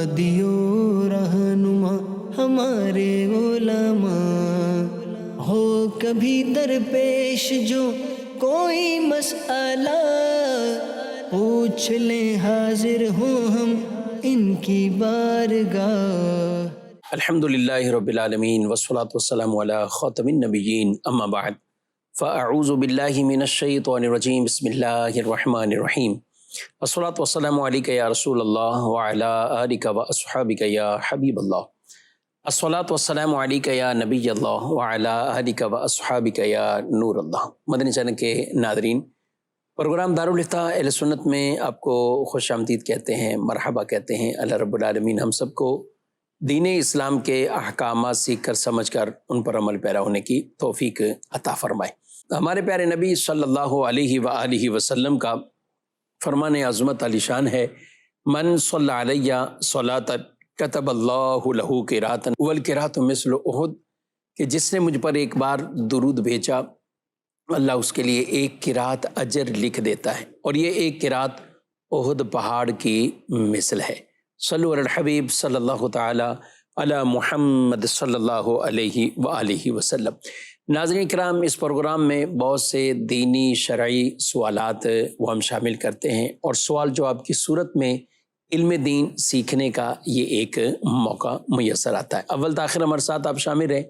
ہادی و رہنما ہمارے علماء، ہو کبھی درپیش جو کوئی مسئلہ پوچھ لیں، حاضر ہوں ہم ان کی بارگاہ۔ الحمدللہ رب العالمین والصلاة والسلام علی خاتم النبیین، اما بعد فاعوذ باللہ من الشیطان الرجیم، بسم اللہ الرحمن الرحیم، والصلاة والسلام علیک یا رسول اللہ وعلی آلک واصحابک یا حبیب اللہ، الصلاة والسلام علیک یا نبی اللہ وعلی آلک واصحابک یا نور اللہ۔ مدنی چینل کے ناظرین، پروگرام دارالافتاء اہل سنت میں آپ کو خوش آمدید کہتے ہیں، مرحبا کہتے ہیں۔ اللہ رب العالمین ہم سب کو دین اسلام کے احکامات سیکھ کر سمجھ کر ان پر عمل پیرا ہونے کی توفیق عطا فرمائے۔ ہمارے پیارے نبی صلی اللہ علیہ وآلہ وسلم کا فرمان عظمت علی شان ہے، من صلی علیہ صلاۃ کتب اللہ لہ قراۃ والقراۃ مثل احد، کہ جس نے مجھ پر ایک بار درود بھیجا اللہ اس کے لیے ایک قرات اجر لکھ دیتا ہے، اور یہ ایک قرات احد پہاڑ کی مثل ہے۔ صلو علی الحبیب صلی اللہ تعالی علی محمد صلی اللہ علیہ وآلہ وسلم۔ ناظرین کرام، اس پروگرام میں بہت سے دینی شرعی سوالات وہ ہم شامل کرتے ہیں، اور سوال جواب کی صورت میں علم دین سیکھنے کا یہ ایک موقع میسر آتا ہے۔ اول تاخیر ہمارے ساتھ آپ شامل ہیں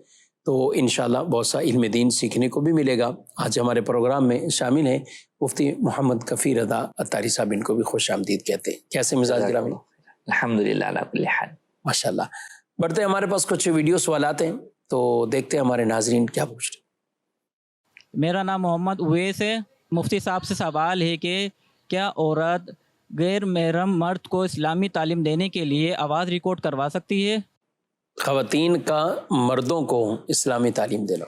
تو انشاءاللہ بہت سا علم دین سیکھنے کو بھی ملے گا۔ آج ہمارے پروگرام میں شامل ہیں مفتی محمد کفیل رضا عطاری صاحب، ان کو بھی خوش آمدید کہتے ہیں۔ کیسے مزاج گرامی؟ الحمدللہ علی کل حال، ماشاءاللہ۔ بڑھتے ہمارے پاس کچھ ویڈیو سوالات ہیں تو دیکھتے ہیں ہمارے ناظرین کیا پوچھ رہے ہیں۔ میرا نام محمد اویس ہے۔ مفتی صاحب سے سوال ہے کہ کیا عورت غیر محرم مرد کو اسلامی تعلیم دینے کے لیے آواز ریکارڈ کروا سکتی ہے؟ خواتین کا مردوں کو اسلامی تعلیم دینا؟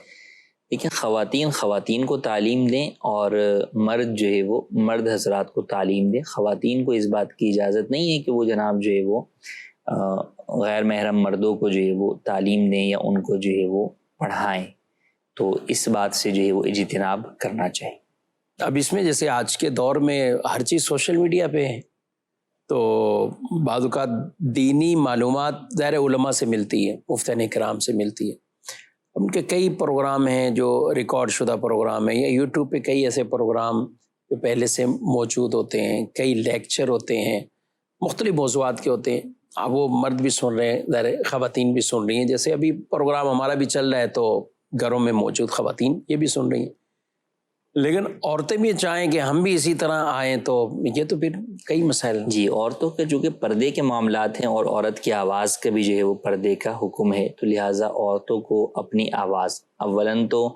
دیکھیں، خواتین کو تعلیم دیں، اور مرد جو ہے وہ مرد حضرات کو تعلیم دیں۔ خواتین کو اس بات کی اجازت نہیں ہے کہ وہ جناب جو ہے وہ غیر محرم مردوں کو جو ہے وہ تعلیم دیں یا ان کو جو ہے وہ پڑھائیں، تو اس بات سے جو ہے وہ اجتناب کرنا چاہیے۔ اب اس میں جیسے آج کے دور میں ہر چیز سوشل میڈیا پہ ہے، تو بعض اوقات دینی معلومات ظاہر علماء سے ملتی ہے، مفتیان کرام سے ملتی ہے، ان کے کئی پروگرام ہیں جو ریکارڈ شدہ پروگرام ہیں، یا یوٹیوب پہ کئی ایسے پروگرام جو پہلے سے موجود ہوتے ہیں، کئی لیکچر ہوتے ہیں، مختلف موضوعات کے ہوتے ہیں۔ اب وہ مرد بھی سن رہے ہیں، ظاہر خواتین بھی سن رہی ہیں، جیسے ابھی پروگرام ہمارا بھی چل رہا ہے تو گھروں میں موجود خواتین یہ بھی سن رہی ہیں، لیکن عورتیں بھی چاہیں کہ ہم بھی اسی طرح آئیں تو یہ تو پھر کئی مسائل ہیں۔ جی، عورتوں کے جو کہ پردے کے معاملات ہیں، اور عورت کی آواز کا بھی جو ہے وہ پردے کا حکم ہے، تو لہٰذا عورتوں کو اپنی آواز، اولاً تو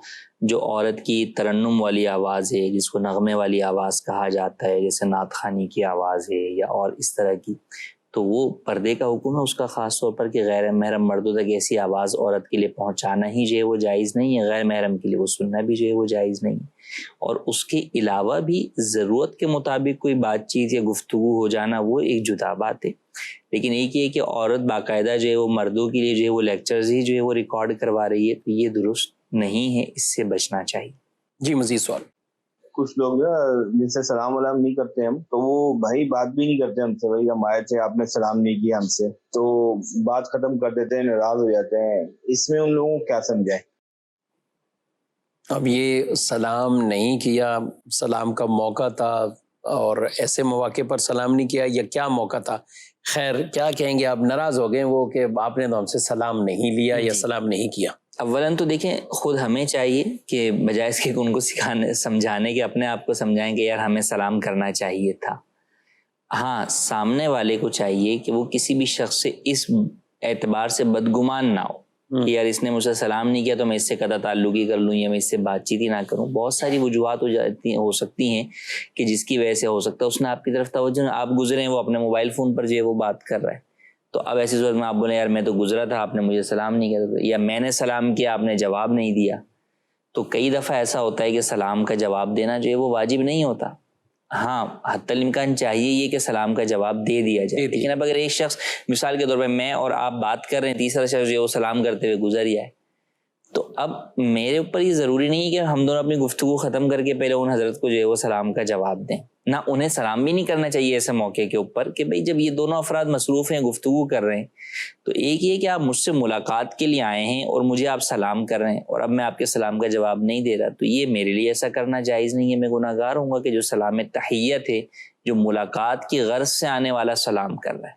جو عورت کی ترنم والی آواز ہے، جس کو نغمے والی آواز کہا جاتا ہے، جیسے نعت خوانی کی آواز ہے یا اور اس طرح کی، تو وہ پردے کا حکم ہے اس کا، خاص طور پر کہ غیر محرم مردوں تک ایسی آواز عورت کے لیے پہنچانا ہی جو ہے وہ جائز نہیں ہے، غیر محرم کے لیے وہ سننا بھی جو ہے وہ جائز نہیں ہے۔ اور اس کے علاوہ بھی ضرورت کے مطابق کوئی بات چیت یا گفتگو ہو جانا وہ ایک جدا بات ہے، لیکن ایک یہ کہ عورت باقاعدہ جو ہے وہ مردوں کے لیے جو ہے وہ لیکچرز ہی جو ہے وہ ریکارڈ کروا رہی ہے، تو یہ درست نہیں ہے، اس سے بچنا چاہیے۔ جی، مزید سوال۔ کچھ لوگ نا جیسے سلام ولام نہیں کرتے ہم، تو وہ بھائی بات بھی نہیں کرتے ہم سے، بھائی ہم آئے تھے آپ نے سلام نہیں کیا ہم سے، تو بات ختم کر دیتے ہیں، ناراض ہو جاتے ہیں۔ اس میں ان لوگوں کو کیا سمجھائیں؟ اب یہ سلام نہیں کیا، سلام کا موقع تھا اور ایسے مواقع پر سلام نہیں کیا، یا کیا موقع تھا؟ خیر کیا کہیں گے، آپ ناراض ہو گئے وہ کہ آپ نے تو ہم سے سلام نہیں لیا یا سلام نہیں کیا۔ اولاً تو دیکھیں، خود ہمیں چاہیے کہ بجائے اس کے ان کو سمجھانے کے اپنے آپ کو سمجھائیں کہ یار ہمیں سلام کرنا چاہیے تھا۔ ہاں، سامنے والے کو چاہیے کہ وہ کسی بھی شخص سے اس اعتبار سے بدگمان نہ ہو کہ یار اس نے مجھ سے سلام نہیں کیا تو میں اس سے قطع تعلق ہی کر لوں یا میں اس سے بات چیت ہی نہ کروں۔ بہت ساری وجوہات ہو سکتی ہیں کہ جس کی وجہ سے ہو سکتا ہے اس نے آپ کی طرف توجہ، آپ گزرے ہیں، وہ اپنے موبائل فون پر جو ہے وہ بات کر رہا ہے، تو اب ایسی صورت میں آپ بولیں یار میں تو گزرا تھا، آپ نے مجھے سلام نہیں کیا، یا میں نے سلام کیا آپ نے جواب نہیں دیا۔ تو کئی دفعہ ایسا ہوتا ہے کہ سلام کا جواب دینا جو ہے وہ واجب نہیں ہوتا، ہاں حتی الامکان چاہیے یہ کہ سلام کا جواب دے دیا جائے، لیکن اب اگر ایک شخص مثال کے طور پہ میں اور آپ بات کر رہے ہیں، تیسرا شخص جو ہے وہ سلام کرتے ہوئے گزر جائے، تو اب میرے اوپر یہ ضروری نہیں ہے کہ ہم دونوں اپنی گفتگو ختم کر کے پہلے ان حضرت کو جو ہے وہ سلام کا جواب دیں، نہ انہیں سلام بھی نہیں کرنا چاہیے ایسے موقع کے اوپر کہ بھئی جب یہ دونوں افراد مصروف ہیں, گفتگو کر رہے ہیں, تو ایک یہ کہ آپ مجھ سے ملاقات کے لیے آئے ہیں اور مجھے آپ سلام کر رہے ہیں اور اب میں آپ کے سلام کا جواب نہیں دے رہا, تو یہ میرے لیے ایسا کرنا جائز نہیں ہے. میں گناہ گار ہوں گا کہ جو سلام تحیت ہے, جو ملاقات کی غرض سے آنے والا سلام کر رہا ہے,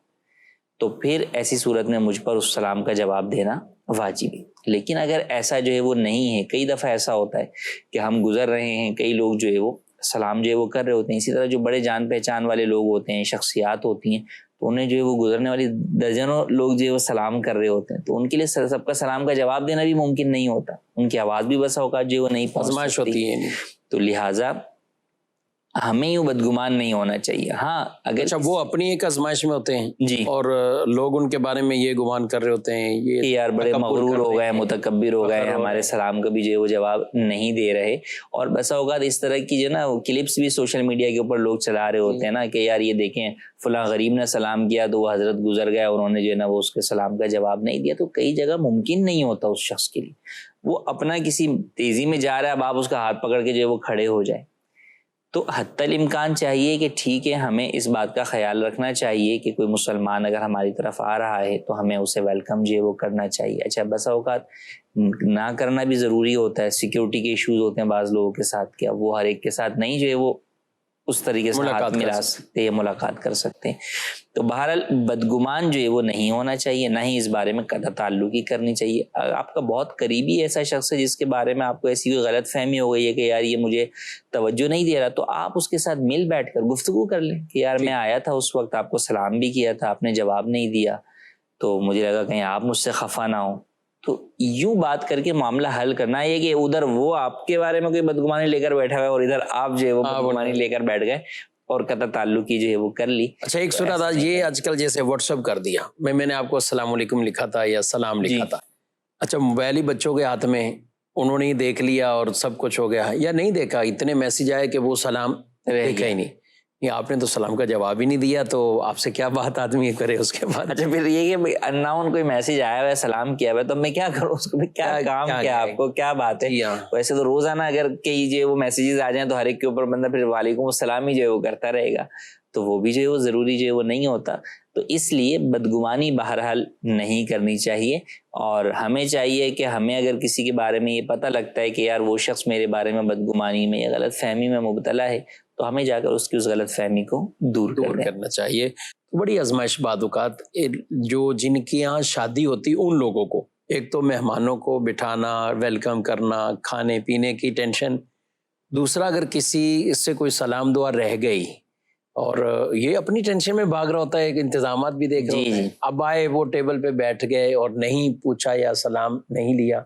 تو پھر ایسی صورت میں مجھ پر اس سلام کا جواب دینا واجب ہے. لیکن اگر ایسا جو ہے وہ نہیں ہے, کئی دفعہ ایسا ہوتا ہے کہ ہم گزر رہے ہیں, کئی لوگ جو ہے وہ سلام جو ہے وہ کر رہے ہوتے ہیں, اسی طرح جو بڑے جان پہچان والے لوگ ہوتے ہیں, شخصیات ہوتی ہیں, تو انہیں جو ہے وہ گزرنے والی درجنوں لوگ جو ہے وہ سلام کر رہے ہوتے ہیں, تو ان کے لیے سب کا سلام کا جواب دینا بھی ممکن نہیں ہوتا, ان کی آواز بھی بسا اوقات جو ہے وہ نہیں پہنچ سکتی ہے. تو لہٰذا ہمیں یوں بدگمان نہیں ہونا چاہیے. ہاں اگر اچھا وہ اپنی ایک آزمائش میں ہوتے ہیں جی, اور لوگ ان کے بارے میں یہ گمان کر رہے ہوتے ہیں کہ یار بڑے مغرور ہو گئے, متکبر ہو گئے, ہمارے سلام کا بھی جو ہے وہ جواب نہیں دے رہے. اور بسا اوقات اس طرح کی جو نا کلپس بھی سوشل میڈیا کے اوپر لوگ چلا رہے ہوتے ہیں نا کہ یار یہ دیکھیں فلاں غریب نے سلام کیا تو وہ حضرت گزر گیا اور انہوں نے جو ہے نا وہ اس کے سلام کا جواب نہیں دیا. تو کئی جگہ ممکن نہیں ہوتا اس شخص کے لیے, وہ اپنا کسی تیزی میں جا رہا ہے, اب آپ اس کا ہاتھ پکڑ کے جو ہے وہ کھڑے ہو جائیں. تو حتی الامکان چاہیے کہ ٹھیک ہے, ہمیں اس بات کا خیال رکھنا چاہیے کہ کوئی مسلمان اگر ہماری طرف آ رہا ہے تو ہمیں اسے ویلکم جو ہے وہ کرنا چاہیے. اچھا بسا اوقات نہ کرنا بھی ضروری ہوتا ہے, سیکیورٹی کے ایشوز ہوتے ہیں بعض لوگوں کے ساتھ, کیا وہ ہر ایک کے ساتھ نہیں جو ہے وہ اس طریقے سے ہاتھ ملا سکتے یا ملاقات کر سکتے ہیں. تو بہرحال بدگمان جو ہے وہ نہیں ہونا چاہیے, نہ ہی اس بارے میں قطع تعلقی کرنی چاہیے. آپ کا بہت قریبی ایسا شخص ہے جس کے بارے میں آپ کو ایسی کوئی غلط فہمی ہو گئی ہے کہ یار یہ مجھے توجہ نہیں دے رہا, تو آپ اس کے ساتھ مل بیٹھ کر گفتگو کر لیں کہ یار میں آیا تھا اس وقت, آپ کو سلام بھی کیا تھا, آپ نے جواب نہیں دیا, تو مجھے لگا کہیں آپ مجھ سے خفا نہ ہو. تو یوں بات کر کے معاملہ حل کرنا ہے کہ ادھر وہ آپ کے بارے میں کوئی بدگمانی لے کر بیٹھا ہوا ہے اور ادھر آپ جو ہے وہ بدگمانی لے کر بیٹھ گئے اور قطع تعلقی جو ہے وہ کر لی. اچھا ایک صورت یہ آج کل جیسے واٹس ایپ کر دیا, میں نے آپ کو السلام علیکم لکھا تھا یا سلام لکھا تھا, اچھا موبائل ہی بچوں کے ہاتھ میں, انہوں نے ہی دیکھ لیا اور سب کچھ ہو گیا, یا نہیں دیکھا, اتنے میسج آئے کہ وہ سلام دیکھا ہی نہیں, یہ آپ نے تو سلام کا جواب ہی نہیں دیا, تو آپ سے کیا بات آدمی کرے اس کے بعد. اچھا پھر یہ کہ ان نون کوئی میسج آیا ہوا ہے, سلام کیا ہوا ہے, تو میں کیا کروں اس کو, کیا کام کیا آپ کو, کیا بات ہے. ویسے تو روزانہ اگر کئی جو وہ میسیجز آ جائیں تو ہر ایک کے اوپر بندہ پھر وعلیکم السلام ہی جو ہے وہ کرتا رہے گا, تو وہ بھی جو ہے وہ ضروری جو ہے وہ نہیں ہوتا. تو اس لیے بدگمانی بہرحال نہیں کرنی چاہیے, اور ہمیں چاہیے کہ ہمیں اگر کسی کے بارے میں یہ پتہ لگتا ہے کہ یار وہ شخص میرے بارے میں بدگمانی میں یا غلط فہمی میں مبتلا ہے, تو ہمیں جا کر اس کی اس غلط فہمی کو دور کرنا چاہیے. بڑی آزمائش بعض اوقات جو جن کی یہاں شادی ہوتی ان لوگوں کو, ایک تو مہمانوں کو بٹھانا, ویلکم کرنا, کھانے پینے کی ٹینشن, دوسرا اگر کسی سے کوئی سلام دعا رہ گئی اور یہ اپنی ٹینشن میں بھاگ رہا ہوتا ہے, کہ انتظامات بھی دیکھ رہا ہوتا ہے, اب آئے وہ ٹیبل پہ بیٹھ گئے اور نہیں پوچھا یا سلام نہیں لیا,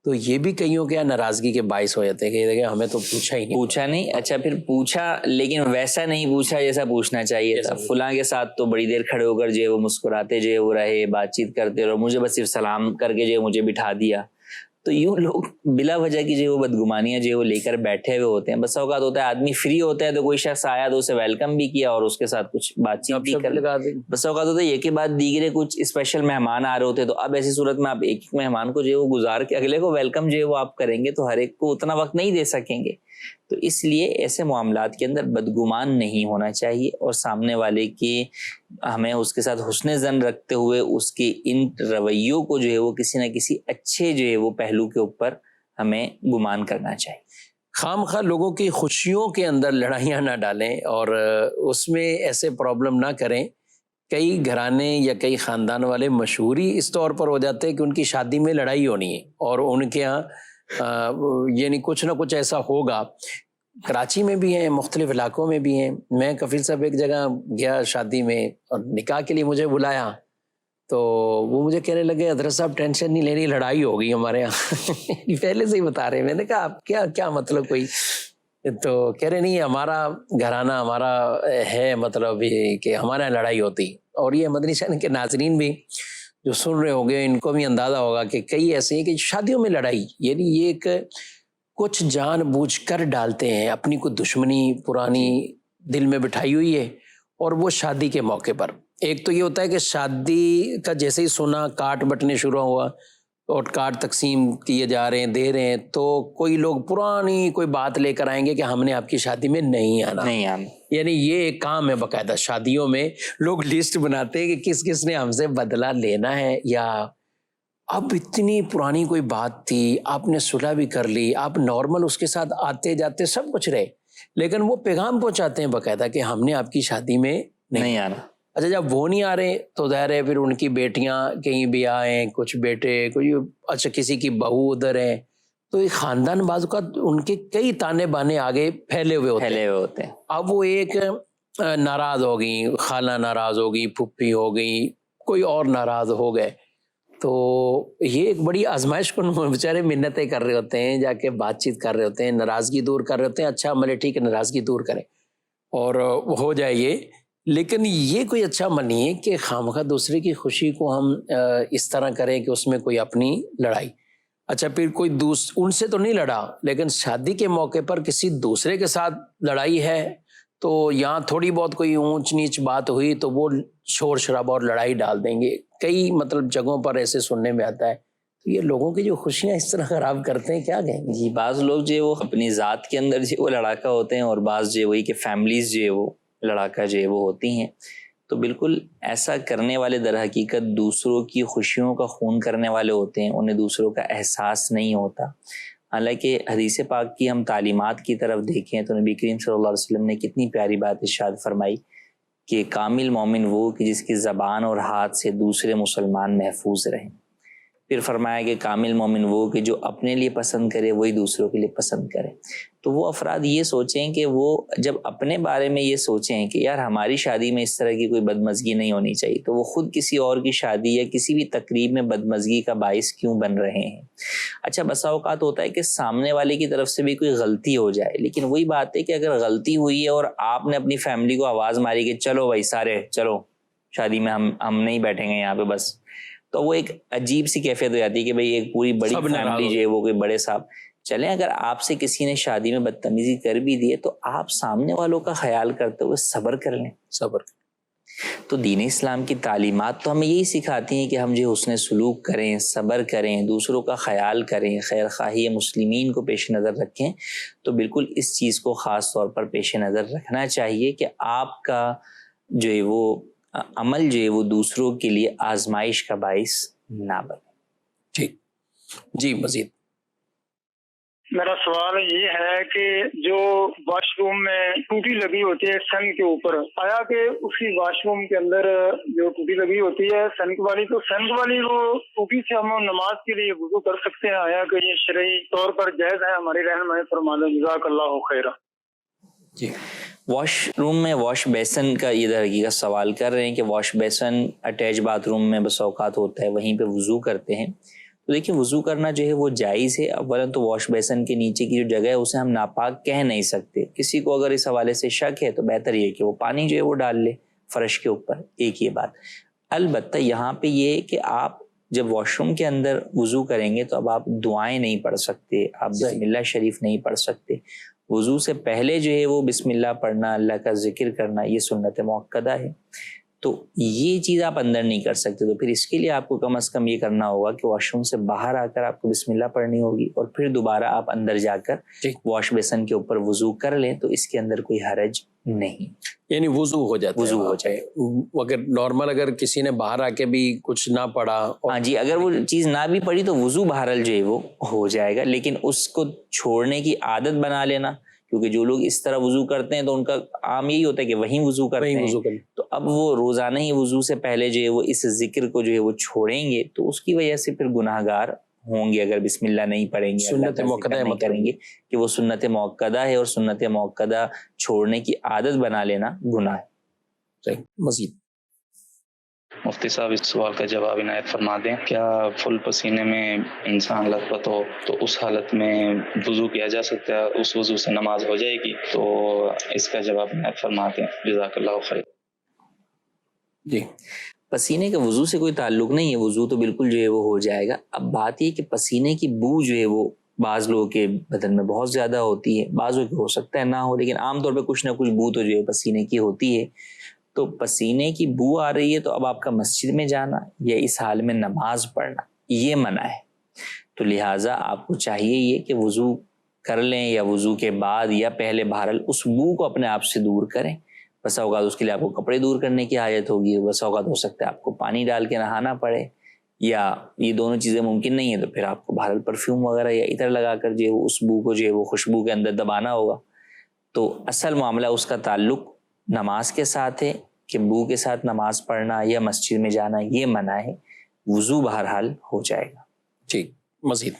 تو یہ بھی کئیوں کے ناراضگی کے باعث ہو جاتے ہیں کہ دیکھیں ہمیں تو پوچھا نہیں. اچھا پھر پوچھا لیکن ویسا نہیں پوچھا جیسا پوچھنا چاہیے تھا. فلاں کے ساتھ تو بڑی دیر کھڑے ہو کر جو ہے وہ مسکراتے جو ہے وہ رہے, بات چیت کرتے رہے, مجھے بس صرف سلام کر کے جو ہے مجھے بٹھا دیا. تو یوں لوگ بلا وجہ کی جو ہے وہ بدگمانیاں جو ہے وہ لے کر بیٹھے ہوئے ہوتے ہیں. بس اوقات ہوتا ہے آدمی فری ہوتا ہے تو کوئی شخص آیا تو اسے ویلکم بھی کیا اور اس کے ساتھ کچھ بات چیت بھی کر لگا دی. بس اوقات ہوتا ہے یہ کے بعد دیگرے کچھ اسپیشل مہمان آ رہے ہوتے ہیں, تو اب ایسی صورت میں آپ ایک ایک مہمان کو جو ہے وہ گزار کے اگلے کو ویلکم جو ہے وہ آپ کریں گے, تو ہر ایک کو اتنا وقت نہیں دے سکیں گے. تو اس لیے ایسے معاملات کے اندر بدگمان نہیں ہونا چاہیے, اور سامنے والے کی ہمیں اس کے ساتھ حسن ظن رکھتے ہوئے اس کے ان رویوں کو جو ہے وہ کسی نہ کسی اچھے جو ہے وہ پہلو کے اوپر ہمیں گمان کرنا چاہیے. خام خواہ لوگوں کی خوشیوں کے اندر لڑائیاں نہ ڈالیں اور اس میں ایسے پرابلم نہ کریں. کئی گھرانے یا کئی خاندان والے مشہوری اس طور پر ہو جاتے ہیں کہ ان کی شادی میں لڑائی ہونی ہے اور ان کے ہاں یعنی کچھ نہ کچھ ایسا ہوگا. کراچی میں بھی ہیں, مختلف علاقوں میں بھی ہیں. میں کفیل صاحب ایک جگہ گیا شادی میں اور نکاح کے لیے مجھے بلایا, تو وہ مجھے کہنے لگے حضرت صاحب ٹینشن نہیں لینی, لڑائی ہو گئی ہمارے یہاں. پہلے سے ہی بتا رہے ہیں. میں نے کہا آپ کیا مطلب کوئی, تو کہہ رہے نہیں ہمارا گھرانہ ہمارا ہے, مطلب یہ کہ ہمارے یہاں لڑائی ہوتی. اور یہ مدنی چینل کے ناظرین بھی جو سن رہے ہوں گے ان کو بھی اندازہ ہوگا کہ کئی ایسے ہیں کہ شادیوں میں لڑائی, یعنی یہ ایک کچھ جان بوجھ کر ڈالتے ہیں, اپنی کوئی دشمنی پرانی دل میں بٹھائی ہوئی ہے, اور وہ شادی کے موقع پر. ایک تو یہ ہوتا ہے کہ شادی کا جیسے ہی سنا کارڈ بٹنے شروع ہوا اور کارڈ تقسیم کیے جا رہے ہیں, دے رہے ہیں, تو کوئی لوگ پرانی کوئی بات لے کر آئیں گے کہ ہم نے آپ کی شادی میں نہیں آنا. یعنی یہ ایک کام ہے باقاعدہ شادیوں میں لوگ لسٹ بناتے ہیں کہ کس کس نے ہم سے بدلہ لینا ہے. یا اب اتنی پرانی کوئی بات تھی, آپ نے صلح بھی کر لی, آپ نارمل اس کے ساتھ آتے جاتے سب کچھ رہے, لیکن وہ پیغام پہنچاتے ہیں باقاعدہ کہ ہم نے آپ کی شادی میں نہیں آنا. اچھا جب وہ نہیں آ رہے تو ظاہر ہے پھر ان کی بیٹیاں کہیں بھی آئیں, کچھ بیٹے, کوئی اچھا کسی کی بہو ادھر ہے, تو ایک خاندان بعض اوقات ان کے کئی تانے بانے آگے پھیلے ہوئے ہوتے ہیں. اب وہ ایک ناراض ہو گئی, خالہ ناراض ہو گئی, پھپھی ہو گئی, کوئی اور ناراض ہو گئے, تو یہ ایک بڑی آزمائش کو بیچارے منتیں کر رہے ہوتے ہیں, جا کے بات چیت کر رہے ہوتے ہیں, ناراضگی دور کر رہے ہوتے ہیں. اچھا عمل ہے, ٹھیک ہے, ناراضگی دور کریں اور ہو جائے یہ, لیکن یہ کوئی اچھا عمل نہیں ہے کہ خامخواہ دوسرے کی خوشی کو ہم اس طرح کریں کہ اس میں کوئی اپنی لڑائی. اچھا پھر کوئی ان سے تو نہیں لڑا, لیکن شادی کے موقع پر کسی دوسرے کے ساتھ لڑائی ہے تو یہاں تھوڑی بہت کوئی اونچ نیچ بات ہوئی تو وہ شور شرابہ اور لڑائی ڈال دیں گے. کئی مطلب جگہوں پر ایسے سننے میں آتا ہے. تو یہ لوگوں کی جو خوشیاں اس طرح خراب کرتے ہیں, کیا کہیں گے؟ جی بعض لوگ جو وہ اپنی ذات کے اندر جو وہ لڑاکا ہوتے ہیں, اور بعض جو وہی کہ فیملیز جو ہے وہ لڑاکا جو ہے وہ ہوتی ہیں. تو بالکل ایسا کرنے والے در حقیقت دوسروں کی خوشیوں کا خون کرنے والے ہوتے ہیں, انہیں دوسروں کا احساس نہیں ہوتا. حالانکہ حدیث پاک کی ہم تعلیمات کی طرف دیکھیں تو نبی کریم صلی اللہ علیہ وسلم نے کتنی پیاری بات ارشاد فرمائی کہ کامل مومن وہ کہ جس کی زبان اور ہاتھ سے دوسرے مسلمان محفوظ رہیں. پھر فرمایا کہ کامل مومن وہ کہ جو اپنے لیے پسند کرے وہی دوسروں کے لیے پسند کرے. تو وہ افراد یہ سوچیں کہ وہ جب اپنے بارے میں یہ سوچیں کہ یار ہماری شادی میں اس طرح کی کوئی بدمزگی نہیں ہونی چاہیے, تو وہ خود کسی اور کی شادی یا کسی بھی تقریب میں بدمزگی کا باعث کیوں بن رہے ہیں. اچھا بسا اوقات ہوتا ہے کہ سامنے والے کی طرف سے بھی کوئی غلطی ہو جائے, لیکن وہی بات ہے کہ اگر غلطی ہوئی ہے اور آپ نے اپنی فیملی کو آواز ماری کہ چلو بھائی سارے چلو شادی میں ہم نہیں بیٹھیں گے یہاں پہ بس, تو وہ ایک عجیب سی کیفیت ہو جاتی ہے کہ بھئی ایک پوری بڑی فیملی جو ہے وہ کوئی بڑے صاحب چلیں. اگر آپ سے کسی نے شادی میں بدتمیزی کر بھی دی ہے تو آپ سامنے والوں کا خیال کرتے ہوئے صبر کر لیں. تو دین اسلام کی تعلیمات تو ہمیں یہی سکھاتی ہیں کہ ہم جو حسن سلوک کریں, صبر کریں, دوسروں کا خیال کریں, خیر خواہی مسلمین کو پیش نظر رکھیں. تو بالکل اس چیز کو خاص طور پر پیش نظر رکھنا چاہیے کہ آپ کا جو ہے وہ عمل جو ہے وہ دوسروں کے لیے آزمائش کا باعث نہ بنے. ٹھیک جی مزید میرا سوال یہ ہے کہ جو واش روم میں ٹوٹی لگی ہوتی ہے سنک کے اوپر, آیا کہ اسی واش روم کے اندر جو ٹوٹی لگی ہوتی ہے سنک والی, تو سنک والی وہ ٹوٹی سے ہم نماز کے لیے وضو کر سکتے ہیں؟ آیا کہ یہ شرعی طور پر جائز ہے؟ ہماری رہنمائی فرما دیں, جزاک اللہ خیرا. جی واش روم میں واش بیسن کا یہ در حقیقت سوال کر رہے ہیں کہ wash basin attach bath room میں بس اوقات ہوتا ہے, وہیں پہ وضو کرتے ہیں. تو دیکھیں وضو کرنا جو ہے وہ جائز ہے. اولاً تو واش بیسن کے نیچے کی جو جگہ ہے اسے ہم ناپاک کہہ نہیں سکتے. کسی کو اگر اس حوالے سے شک ہے تو بہتر یہ کہ وہ پانی جو ہے وہ ڈال لے فرش کے اوپر. ایک یہ بات. البتہ یہاں پہ یہ کہ آپ جب واش روم کے اندر وضو کریں گے تو اب آپ دعائیں نہیں پڑھ سکتے, آپ بسم اللہ شریف نہیں پڑھ سکتے. وضو سے پہلے جو ہے وہ بسم اللہ پڑھنا, اللہ کا ذکر کرنا, یہ سنت مؤکدہ ہے. تو یہ چیز آپ اندر نہیں کر سکتے, تو پھر اس کے لیے آپ کو کم از کم یہ کرنا ہوگا کہ واش روم سے باہر آ کر آپ کو بسم اللہ پڑھنی ہوگی, اور پھر دوبارہ آپ اندر جا کر واش بیسن کے اوپر وضو کر لیں, تو اس کے اندر کوئی حرج نہیں. یعنی وضو ہو جاتا ہے, وضو ہو جائے. اگر نارمل اگر کسی نے باہر آ کے بھی کچھ نہ پڑھا, ہاں جی, اگر وہ چیز نہ بھی پڑھی تو وضو بہرحال جو ہے وہ ہو جائے گا. لیکن اس کو چھوڑنے کی عادت بنا لینا, کیونکہ جو لوگ اس طرح وضو کرتے ہیں تو ان کا عام یہی ہوتا ہے کہ وہیں وضو کرتے ہیں, تو اب وہ روزانہ ہی وضو سے پہلے جو ہے وہ اس ذکر کو جو ہے وہ چھوڑیں گے, تو اس کی وجہ سے پھر گناہ گار ہوں گے اگر بسم اللہ نہیں پڑھیں گے, سنت موقدہ نہیں کریں گے, کہ وہ سنت موقدہ ہے, اور سنت موقدہ چھوڑنے کی عادت بنا لینا گناہ ہے. صحیح. مزید مفتی صاحب اس سوال کا جواب عنایت فرما دیں. کیا فل پسینے میں انسان لت پت ہو تو اس حالت میں وضو کیا جا سکتا ہے, اس وضو سے نماز ہو جائے گی؟ تو اس کا جواب عنایت فرما دیں, جزاک اللہ خیر. جی پسینے کا وضو سے کوئی تعلق نہیں ہے, وضو تو بالکل جو ہے وہ ہو جائے گا. اب بات یہ کہ پسینے کی بو جو ہے وہ بعض لوگوں کے بدن میں بہت زیادہ ہوتی ہے, بعضوں کی ہو سکتا ہے نہ ہو, لیکن عام طور پہ کچھ نہ کچھ بو تو جو ہے پسینے کی ہوتی ہے. تو پسینے کی بو آ رہی ہے تو اب آپ کا مسجد میں جانا یا اس حال میں نماز پڑھنا یہ منع ہے. تو لہٰذا آپ کو چاہیے یہ کہ وضو کر لیں یا وضو کے بعد یا پہلے بہرحال اس بو کو اپنے آپ سے دور کریں. بسا اوقات اس کے لیے آپ کو کپڑے دور کرنے کی حاجت ہوگی، بسا اوقات ہو سکتا ہے آپ کو پانی ڈال کے نہانا پڑے، یا یہ دونوں چیزیں ممکن نہیں ہیں تو پھر آپ کو بہرحال پرفیوم وغیرہ یا عطر لگا کر جو ہے وہ اس بو کو جو ہے وہ خوشبو کے اندر دبانا ہوگا. تو اصل معاملہ اس کا تعلق نماز کے ساتھ ہے کہ بو کے ساتھ نماز پڑھنا یا مسجد میں جانا یہ منع ہے، وضو بہرحال ہو جائے گا. ٹھیک، مزید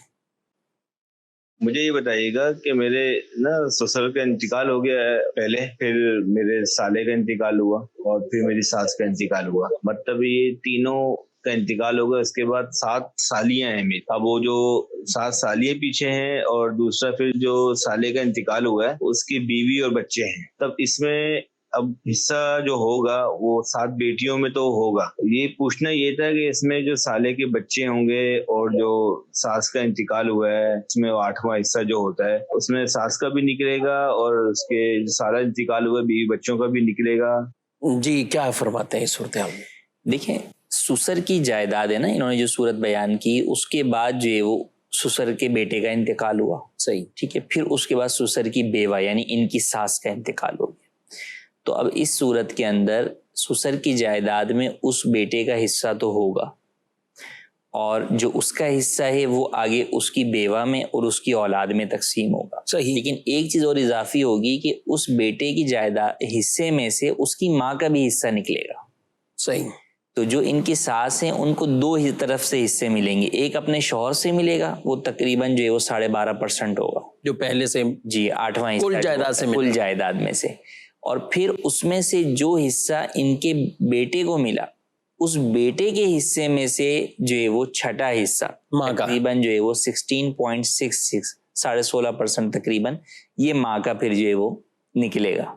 مجھے یہ بتائیے گا کہ میرے نا سسر کا انتقال ہو گیا ہے پہلے، پھر میرے سالے کا انتقال ہوا اور پھر میری ساس کا انتقال ہوا. مطلب یہ تینوں کا انتقال ہو گیا. اس کے بعد 7 سالیاں ہیں میری. اب وہ جو 7 سالیاں پیچھے ہیں اور دوسرا پھر جو سالے کا انتقال ہوا ہے اس کی بیوی اور بچے ہیں. تب اس میں اب حصہ جو ہوگا وہ 7 بیٹیوں میں تو ہوگا. یہ پوچھنا یہ تھا کہ اس میں جو سالے کے بچے ہوں گے اور جو ساس کا انتقال ہوا ہے اس میں 8واں حصہ جو ہوتا ہے اس میں ساس کا بھی نکلے گا اور اس کے جو سارا انتقال ہوا بیوی بچوں کا بھی نکلے گا. جی کیا فرماتے ہیں اس صورتحال میں؟ دیکھیں سسر کی جائیداد ہے نا، انہوں نے جو صورت بیان کی اس کے بعد جو ہے وہ سسر کے بیٹے کا انتقال ہوا، صحیح ٹھیک ہے، پھر اس کے بعد سسر کی بیوہ یعنی ان کی ساس کا انتقال ہو گیا. تو اب اس صورت کے اندر سسر کی جائیداد میں اس بیٹے کا حصہ تو ہوگا اور جو اس کا حصہ ہے وہ آگے اس کی بیوہ میں اور اس کی اولاد میں تقسیم ہوگا. صحیح. لیکن ایک چیز اور اضافی ہوگی کہ اس بیٹے کی جائیداد حصے میں سے اس کی ماں کا بھی حصہ نکلے گا. صحیح. تو جو ان کی ساس ہیں ان کو 2 ہی طرف سے حصے ملیں گے. ایک اپنے شوہر سے ملے گا، وہ تقریباً جو ہے وہ 12.5% ہوگا جو پہلے سے جی 8واں حصہ کل جائیداد سے کل جائیداد میں سے. اور پھر اس میں سے جو حصہ ان کے بیٹے کو ملا اس بیٹے کے حصے میں سے جو ہے وہ چھٹا حصہ تقریباً جو ہے وہ 16.66 16.5% تقریباً یہ ماں کا پھر جو ہے وہ نکلے گا.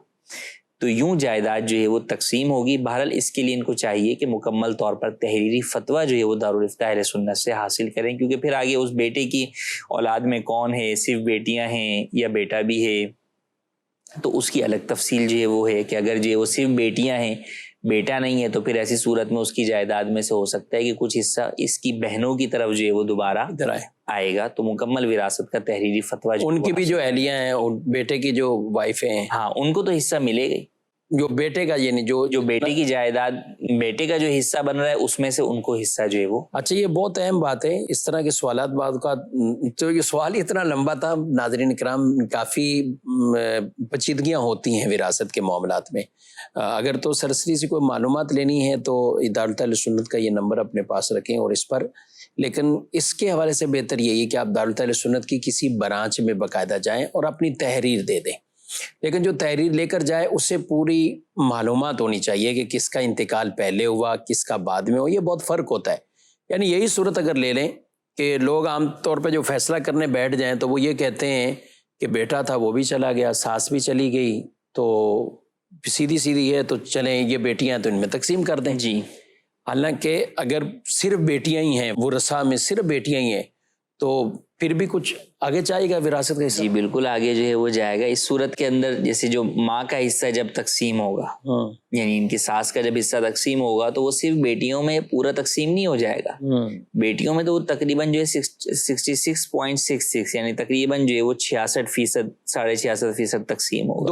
تو یوں جائیداد جو ہے وہ تقسیم ہوگی. بہرحال اس کے لیے ان کو چاہیے کہ مکمل طور پر تحریری فتویٰ جو ہے وہ دارالفتہ اہل سنت سے حاصل کریں، کیونکہ پھر آگے اس بیٹے کی اولاد میں کون ہے، صرف بیٹیاں ہیں یا بیٹا بھی ہے، تو اس کی الگ تفصیل جو ہے وہ ہے کہ اگر جو ہے وہ صرف بیٹیاں ہیں بیٹا نہیں ہے تو پھر ایسی صورت میں اس کی جائیداد میں سے ہو سکتا ہے کہ کچھ حصہ اس کی بہنوں کی طرف جو ہے وہ دوبارہ آئے گا. تو مکمل وراثت کا تحریری فتویٰ ان کی بھی جو اہلیاں ہیں بیٹے کی جو وائفیں ہیں ہاں ان کو تو حصہ ملے گا. جو بیٹے کا یعنی جو بیٹے کی جائیداد بیٹے کا جو حصہ بن رہا ہے اس میں سے ان کو حصہ جو ہے وہ. اچھا یہ بہت اہم بات ہے. اس طرح کے سوالات بعد کا تو یہ سوال اتنا لمبا تھا ناظرین کرام، کافی پیچیدگیاں ہوتی ہیں وراثت کے معاملات میں. اگر تو سرسری سے کوئی معلومات لینی ہے تو دارالفتہ اہل سنت کا یہ نمبر اپنے پاس رکھیں اور اس پر، لیکن اس کے حوالے سے بہتر یہی ہے کہ آپ دارالفتہ اہل سنت کی کسی برانچ میں باقاعدہ جائیں اور اپنی تحریر دے دیں. لیکن جو تحریر لے کر جائے اس سے پوری معلومات ہونی چاہیے کہ کس کا انتقال پہلے ہوا کس کا بعد میں ہو. یہ بہت فرق ہوتا ہے. یعنی یہی صورت اگر لے لیں کہ لوگ عام طور پہ جو فیصلہ کرنے بیٹھ جائیں تو وہ یہ کہتے ہیں کہ بیٹا تھا وہ بھی چلا گیا، ساس بھی چلی گئی، تو سیدھی سیدھی ہے تو چلیں یہ بیٹیاں تو ان میں تقسیم کر دیں. جی حالانکہ اگر صرف بیٹیاں ہی ہیں، وہ رسا میں صرف بیٹیاں ہی ہیں، تو پھر بھی کچھ آگے جائے گا وراثت کا حصہ. جی بالکل آگے جو ہے وہ جائے گا. اس صورت کے اندر جیسے جو ماں کا حصہ جب تقسیم ہوگا یعنی ان کی ساس کا جب حصہ تقسیم ہوگا تو وہ صرف بیٹیوں میں پورا تقسیم نہیں ہو جائے گا. بیٹیوں میں تو وہ تقریباً جو ہے 66.66 یعنی تقریباً جو ہے وہ 66% 66.5% تقسیم ہوگا،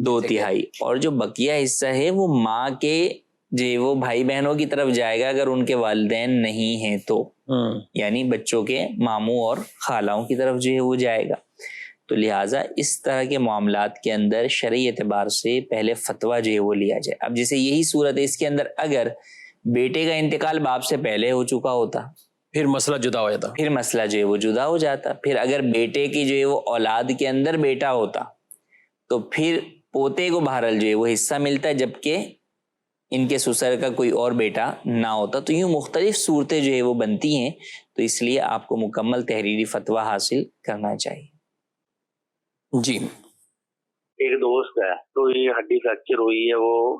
2 تہائی. اور جو بقیہ حصہ ہے وہ ماں کے جو وہ بھائی بہنوں کی طرف جائے گا اگر ان کے والدین نہیں ہیں تو، یعنی بچوں کے ماموں اور خالاؤں کی طرف جو ہے وہ جائے گا. تو لہٰذا اس طرح کے معاملات کے اندر شرعی اعتبار سے پہلے فتویٰ جو ہے وہ لیا جائے. اب جیسے یہی صورت ہے، اس کے اندر اگر بیٹے کا انتقال باپ سے پہلے ہو چکا ہوتا پھر مسئلہ جدا ہو جاتا، پھر مسئلہ جو ہے وہ جدا ہو جاتا. پھر اگر بیٹے کی جو ہے وہ اولاد کے اندر بیٹا ہوتا تو پھر پوتے کو بہرحال جو ہے وہ حصہ ملتا جبکہ ان کے سسر کا کوئی اور بیٹا نہ ہوتا. تو یوں مختلف صورتیں جو ہے وہ بنتی ہیں. تو اس لیے آپ کو مکمل تحریری فتویٰ حاصل کرنا چاہیے. جی ایک دوست ہے تو یہ ہڈی فریکچر ہوئی ہے، وہ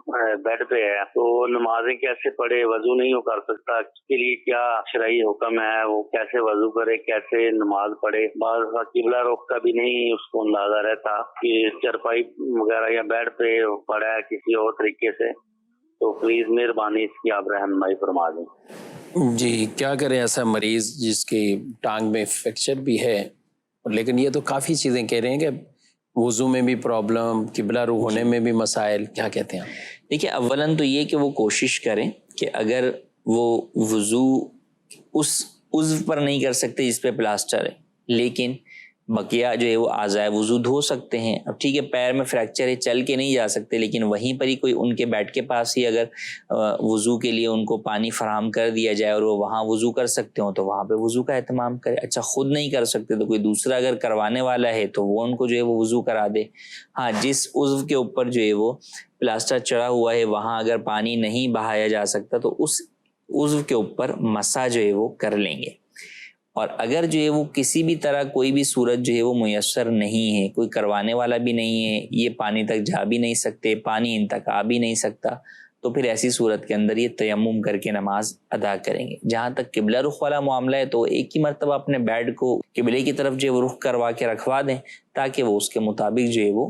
بیڈ پہ ہے، تو نمازیں کیسے پڑھے، وضو نہیں ہو کر سکتا، اس کے لیے کیا شرعی حکم ہے، وہ کیسے وضو کرے، کیسے نماز پڑھے. بعض قبلہ رخ کا بھی نہیں اس کو اندازہ رہتا کہ چرپائی وغیرہ یا بیڈ پہ پڑھا ہے کسی اور طریقے سے. تو پلیز مہربانی اس کی آپ رہنمائی فرما دیں. جی کیا کریں ایسا مریض جس کی ٹانگ میں فریکچر بھی ہے لیکن یہ تو کافی چیزیں کہہ رہے ہیں کہ وضو میں بھی پرابلم، قبلہ رخ ہونے میں بھی مسائل، کیا کہتے ہیں آپ؟ دیکھیے اولاً تو یہ کہ وہ کوشش کریں کہ اگر وہ وضو اس عضو پر نہیں کر سکتے جس پہ پلاسٹر ہے، لیکن بقیہ جو ہے وہ اعضائے وضو دھو سکتے ہیں. اب ٹھیک ہے پیر میں فریکچر ہے، چل کے نہیں جا سکتے، لیکن وہیں پر ہی کوئی ان کے بیڈ کے پاس ہی اگر وضو کے لیے ان کو پانی فراہم کر دیا جائے اور وہ وہاں وضو کر سکتے ہوں تو وہاں پہ وضو کا اہتمام کرے. اچھا خود نہیں کر سکتے تو کوئی دوسرا اگر کروانے والا ہے تو وہ ان کو جو ہے وہ وضو کرا دے. ہاں جس عضو کے اوپر جو ہے وہ پلاسٹر چڑھا ہوا ہے وہاں اگر پانی نہیں بہایا جا سکتا تو اس عضو کے اوپر مسح جو ہے وہ کر لیں گے. اور اگر جو ہے وہ کسی بھی طرح کوئی بھی صورت جو ہے وہ میسر نہیں ہے، کوئی کروانے والا بھی نہیں ہے، یہ پانی تک جا بھی نہیں سکتے، پانی ان تک آ بھی نہیں سکتا، تو پھر ایسی صورت کے اندر یہ تیمم کر کے نماز ادا کریں گے. جہاں تک قبلہ رخ والا معاملہ ہے تو ایک ہی مرتبہ اپنے بیڈ کو قبلے کی طرف جو ہے وہ رخ کروا کے رکھوا دیں تاکہ وہ اس کے مطابق جو ہے وہ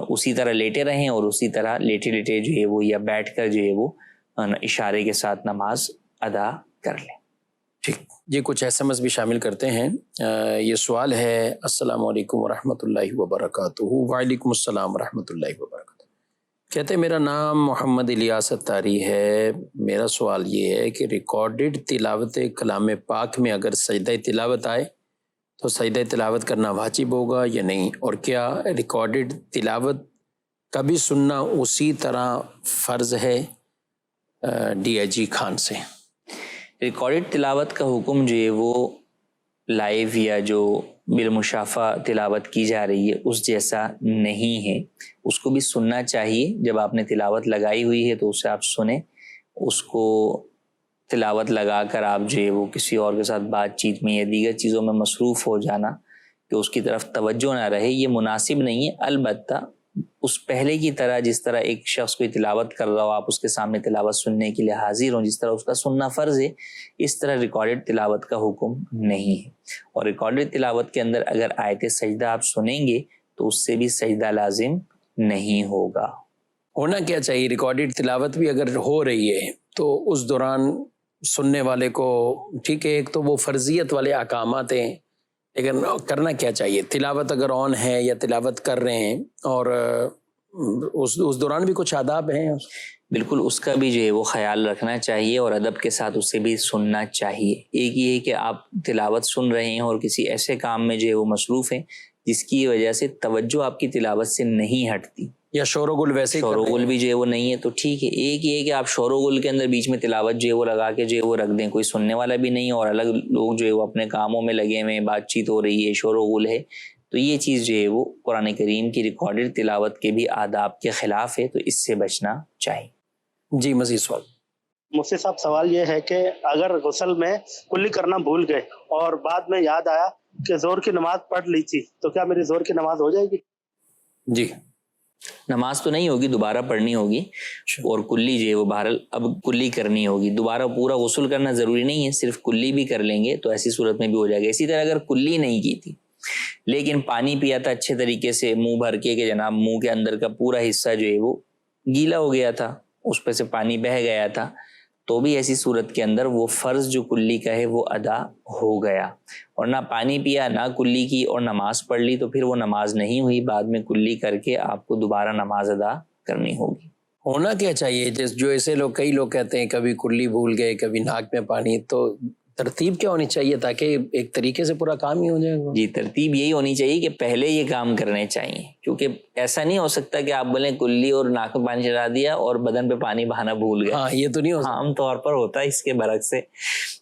اسی طرح لیٹے رہیں اور اسی طرح لیٹے لیٹے جو ہے وہ یا بیٹھ کر جو ہے وہ اشارے کے ساتھ نماز ادا کر لیں. ٹھیک جی، کچھ SMS بھی شامل کرتے ہیں. یہ سوال ہے، السلام علیکم ورحمۃ اللہ وبرکاتہ. وعلیکم السلام ورحمۃ اللہ وبرکاتہ. کہتے ہیں میرا نام محمد الیاس اتاری ہے. میرا سوال یہ ہے کہ ریکارڈڈ تلاوت کلام پاک میں اگر سجدہ تلاوت آئے تو سجدہ تلاوت کرنا واجب ہوگا یا نہیں، اور کیا ریکارڈڈ تلاوت کا بھی سننا اسی طرح فرض ہے؟ DIG خان سے. ریکارڈڈ تلاوت کا حکم جو ہے وہ لائیو یا جو بالمشافہ تلاوت کی جا رہی ہے اس جیسا نہیں ہے. اس کو بھی سننا چاہیے. جب آپ نے تلاوت لگائی ہوئی ہے تو اسے آپ سنیں. اس کو تلاوت لگا کر آپ جو ہے وہ کسی اور کے ساتھ بات چیت میں یا دیگر چیزوں میں مصروف ہو جانا کہ اس کی طرف توجہ نہ رہے، یہ مناسب نہیں ہے. البتہ اس پہلے کی طرح جس طرح ایک شخص کوئی تلاوت کر رہا ہو آپ اس کے سامنے تلاوت سننے کے لیے حاضر ہوں، جس طرح اس کا سننا فرض ہے، اس طرح ریکارڈڈ تلاوت کا حکم نہیں ہے. اور ریکارڈڈ تلاوت کے اندر اگر آیت سجدہ آپ سنیں گے تو اس سے بھی سجدہ لازم نہیں ہوگا. ہونا کیا چاہیے؟ ریکارڈڈ تلاوت بھی اگر ہو رہی ہے تو اس دوران سننے والے کو ٹھیک ہے، ایک تو وہ فرضیت والے احکامات ہیں، لیکن کرنا کیا چاہیے؟ تلاوت اگر آن ہے یا تلاوت کر رہے ہیں اور اس دوران بھی کچھ آداب ہیں، بالکل اس کا بھی جو ہے وہ خیال رکھنا چاہیے اور ادب کے ساتھ اسے بھی سننا چاہیے. ایک یہ ہے کہ آپ تلاوت سن رہے ہیں اور کسی ایسے کام میں جو ہے وہ مصروف ہیں جس کی وجہ سے توجہ آپ کی تلاوت سے نہیں ہٹتی، یا شور و گل ویسے شور و گل بھی جو ہے وہ نہیں ہے تو ٹھیک ہے. ایک یہ ہے کہ آپ شور و گل کے اندر بیچ میں تلاوت جو ہے وہ لگا کے جو ہے وہ رکھ دیں، کوئی سننے والا بھی نہیں اور الگ لوگ جو ہے وہ اپنے کاموں میں لگے ہوئے، بات چیت ہو رہی ہے، شور و گل ہے، تو یہ چیز جو ہے وہ قرآن کریم کی ریکارڈڈ تلاوت کے بھی آداب کے خلاف ہے، تو اس سے بچنا چاہیے. جی مزید سوال. مفتی صاحب سوال یہ ہے کہ اگر غسل میں کلی کرنا بھول گئے اور بعد میں یاد آیا کہ زور کی نماز پڑھ لی تھی تو کیا میری زور کی نماز ہو جائے گی؟ جی نماز تو نہیں ہوگی، دوبارہ پڑھنی ہوگی. اور کلی جو ہے وہ بہرحال اب کلی کرنی ہوگی. دوبارہ پورا غسل کرنا ضروری نہیں ہے، صرف کلی بھی کر لیں گے تو ایسی صورت میں بھی ہو جائے گا. اسی طرح اگر کلی نہیں کی تھی لیکن پانی پیا تھا اچھے طریقے سے منہ بھر کے کہ جناب منہ کے اندر کا پورا حصہ جو ہے وہ گیلا ہو گیا تھا، اس پہ سے پانی بہہ گیا تھا، تو بھی ایسی صورت کے اندر وہ فرض جو کلی کا ہے وہ ادا ہو گیا. اور نہ پانی پیا نہ کلی کی اور نماز پڑھ لی تو پھر وہ نماز نہیں ہوئی. بعد میں کلی کر کے آپ کو دوبارہ نماز ادا کرنی ہوگی. ہونا کیا چاہیے؟ جو ایسے لوگ کئی لوگ کہتے ہیں کبھی کلی بھول گئے کبھی ناک میں پانی، تو ترتیب کیا ہونی چاہیے تاکہ ایک طریقے سے پورا کام ہی ہو جائے گا؟ جی ترتیب یہی ہونی چاہیے کہ پہلے یہ کام کرنے چاہیے، کیونکہ ایسا نہیں ہو سکتا کہ آپ بولیں کلی اور ناک میں پانی چڑھا دیا اور بدن پہ پانی بہانا بھول گئے. ہاں یہ تو نہیں ہو سکتا. عام طور پر ہوتا ہے اس کے برعکس سے.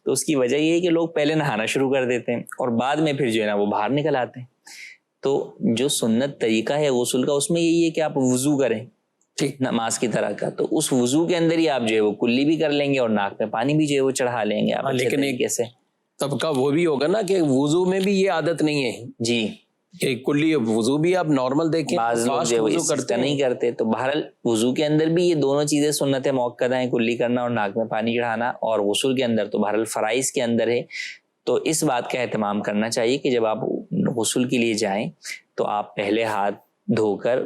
تو اس کی وجہ یہ ہے کہ لوگ پہلے نہانا شروع کر دیتے ہیں اور بعد میں پھر جو ہے نا وہ باہر نکل آتے ہیں. تو جو سنت طریقہ ہے غسل کا اس میں یہی ہے کہ آپ وضو کریں ٹھیک نماز کی طرح کا، تو اس وضو کے اندر ہی آپ جو ہے وہ کلی بھی کر لیں گے اور ناک میں پانی بھی جو ہے وہ چڑھا لیں گے آپ. لیکن ایک طبقہ وہ بھی ہوگا نا کہ وضو میں بھی یہ عادت نہیں ہے جی کہ کلی وضو بھی آپ نارمل دیکھیں، بعض لوگ جو ہے کرتے نہیں کرتے. تو بہرحال وضو کے اندر بھی یہ دونوں چیزیں سنت موقدہ ہیں، کلی کرنا اور ناک میں پانی چڑھانا، اور غسل کے اندر تو بہرحال فرائض کے اندر ہے. تو اس بات کا اہتمام کرنا چاہیے کہ جب آپ غسل کے لیے جائیں تو آپ پہلے ہاتھ دھو کر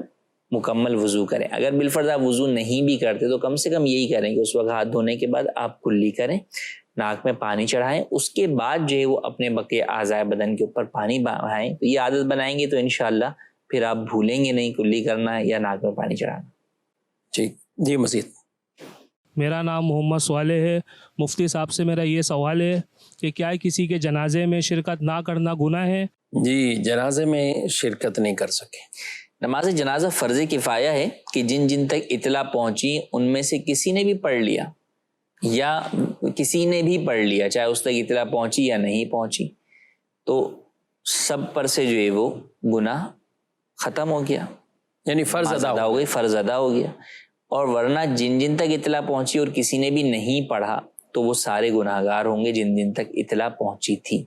مکمل وضو کریں. اگر بالفرض آپ وضو نہیں بھی کرتے تو کم سے کم یہی کریں کہ اس وقت ہاتھ دھونے کے بعد آپ کلی کریں, ناک میں پانی چڑھائیں, اس کے بعد جو ہے وہ اپنے بقیہ اعضاء بدن کے اوپر پانی بہائیں. تو یہ عادت بنائیں گے تو انشاءاللہ پھر آپ بھولیں گے نہیں کلی کرنا ہے یا ناک میں پانی چڑھانا. ٹھیک جی. مزید میرا نام محمد صالح ہے. مفتی صاحب سے میرا یہ سوال ہے کہ کیا کسی کے جنازے میں شرکت نہ کرنا گناہ ہے؟ جی, جنازے میں شرکت نہیں کر سکے. نماز جنازہ فرض کفایہ ہے کہ جن جن تک اطلاع پہنچی ان میں سے کسی نے بھی پڑھ لیا یا کسی نے بھی پڑھ لیا, چاہے اس تک اطلاع پہنچی یا نہیں پہنچی, تو سب پر سے جو ہے وہ گناہ ختم ہو گیا, یعنی فرض ادا ہو گئی, فرض ادا ہو گیا. اور ورنہ جن جن تک اطلاع پہنچی اور کسی نے بھی نہیں پڑھا تو وہ سارے گناہ گار ہوں گے جن جن تک اطلاع پہنچی تھی.